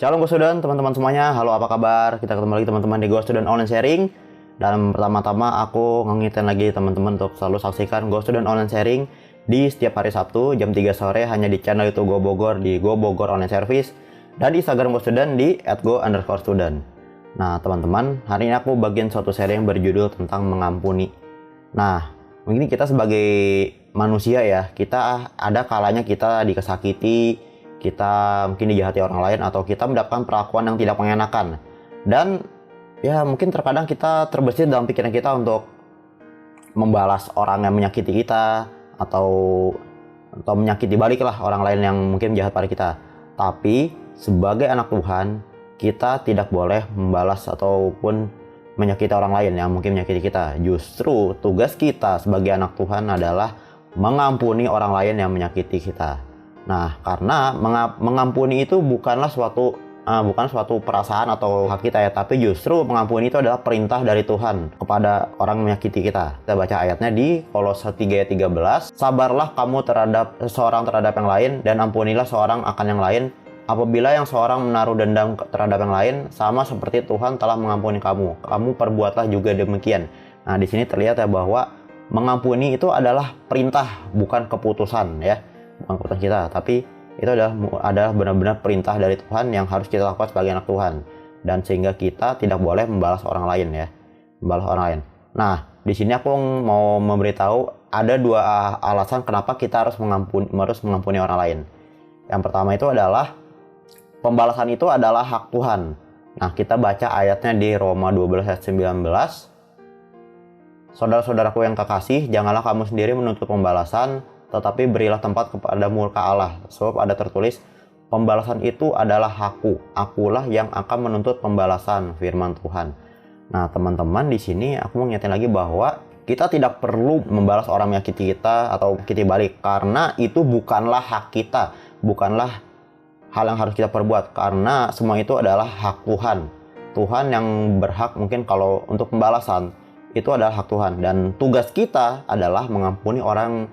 Shalom Go Student, teman-teman semuanya. Halo, apa kabar? Kita ketemu lagi teman-teman di Go Student Online Sharing. Dan pertama-tama aku ngingetin lagi teman-teman untuk selalu saksikan Go Student Online Sharing di setiap hari Sabtu jam 3 sore hanya di channel YouTube Go Bogor di Go Bogor Online Service dan di Instagram Go Student di @go_student. Nah, teman-teman, hari ini aku bagian suatu sharing yang berjudul tentang mengampuni. Nah, mungkin kita sebagai manusia ya, kita ada kalanya kita disakiti, kita mungkin dijahati orang lain, atau kita mendapatkan perlakuan yang tidak mengenakan. Dan ya mungkin terkadang kita terbesit dalam pikiran kita untuk membalas orang yang menyakiti kita, atau menyakiti balik lah orang lain yang mungkin jahat pada kita. Tapi sebagai anak Tuhan, kita tidak boleh membalas ataupun menyakiti orang lain yang mungkin menyakiti kita. Justru tugas kita sebagai anak Tuhan adalah mengampuni orang lain yang menyakiti kita. Nah, karena mengampuni itu bukan suatu perasaan atau hak kita ya, tapi justru mengampuni itu adalah perintah dari Tuhan kepada orang yang menyakiti kita. Kita baca ayatnya di Kolose 3 ayat 13. Sabarlah kamu terhadap seorang terhadap yang lain, dan ampunilah seorang akan yang lain. Apabila yang seorang menaruh dendam terhadap yang lain, sama seperti Tuhan telah mengampuni kamu, kamu perbuatlah juga demikian. Nah, di sini terlihat ya bahwa mengampuni itu adalah perintah, bukan keputusan ya. Bukan keputusan kita, tapi itu adalah benar-benar perintah dari Tuhan yang harus kita lakukan sebagai anak Tuhan. Dan sehingga kita tidak boleh membalas orang lain ya. Membalas orang lain. Nah, di sini aku mau memberitahu ada dua alasan kenapa kita harus mengampuni orang lain. Yang pertama itu adalah pembalasan itu adalah hak Tuhan. Nah, kita baca ayatnya di Roma 12 ayat 19. Saudara-saudaraku yang kekasih, janganlah kamu sendiri menuntut pembalasan, tetapi berilah tempat kepada murka Allah. Sebab ada tertulis, pembalasan itu adalah hakku, akulah yang akan menuntut pembalasan, firman Tuhan. Nah, teman-teman, di sini aku mau ngingetin lagi bahwa kita tidak perlu membalas orang menyakiti kita atau menyakiti balik, karena itu bukanlah hak kita, bukanlah hal yang harus kita perbuat, karena semua itu adalah hak Tuhan. Tuhan yang berhak mungkin kalau untuk pembalasan, itu adalah hak Tuhan. Dan tugas kita adalah mengampuni orang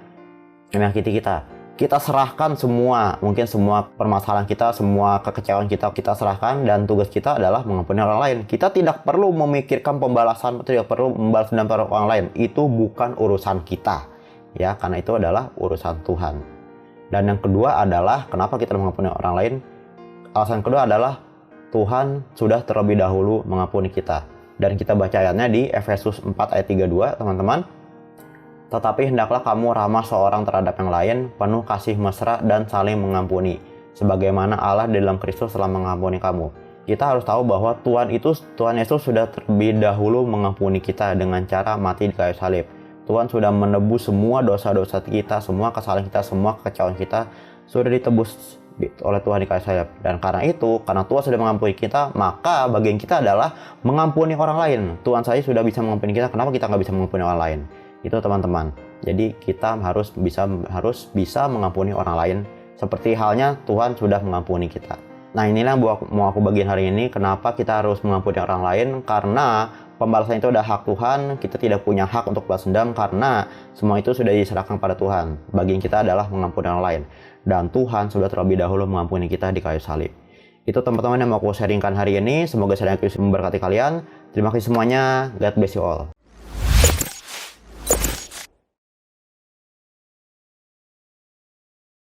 yang menyakiti kita. Kita serahkan semua, mungkin semua permasalahan kita, semua kekecewaan kita serahkan, dan tugas kita adalah mengampuni orang lain. Kita tidak perlu memikirkan pembalasan, tidak perlu membalas dendam terhadap orang lain. Itu bukan urusan kita, ya, karena itu adalah urusan Tuhan. Dan yang kedua adalah kenapa kita mengampuni orang lain. Alasan kedua adalah Tuhan sudah terlebih dahulu mengampuni kita. Dan kita baca ayatnya di Efesus 4 ayat 32, teman-teman. Tetapi hendaklah kamu ramah seorang terhadap yang lain, penuh kasih mesra dan saling mengampuni, sebagaimana Allah di dalam Kristus telah mengampuni kamu. Kita harus tahu bahwa Tuhan Yesus sudah terlebih dahulu mengampuni kita dengan cara mati di kayu salib. Tuhan sudah menebus semua dosa-dosa kita, semua kesalahan kita, semua kekecewaan kita sudah ditebus oleh Tuhan di kayu salib. Dan karena itu, karena Tuhan sudah mengampuni kita, maka bagian kita adalah mengampuni orang lain. Tuhan saja sudah bisa mengampuni kita, kenapa kita nggak bisa mengampuni orang lain? Itu teman-teman. Jadi kita harus bisa mengampuni orang lain seperti halnya Tuhan sudah mengampuni kita. Nah, inilah yang mau aku bagiin hari ini. Kenapa kita harus mengampuni orang lain? Karena pembalasan itu adalah hak Tuhan. Kita tidak punya hak untuk balas dendam karena semua itu sudah diserahkan pada Tuhan. Bagian kita adalah mengampuni orang lain. Dan Tuhan sudah terlebih dahulu mengampuni kita di kayu salib. Itu teman-teman yang mau aku sharingkan hari ini. Semoga sharing itu memberkati kalian. Terima kasih semuanya. God bless you all.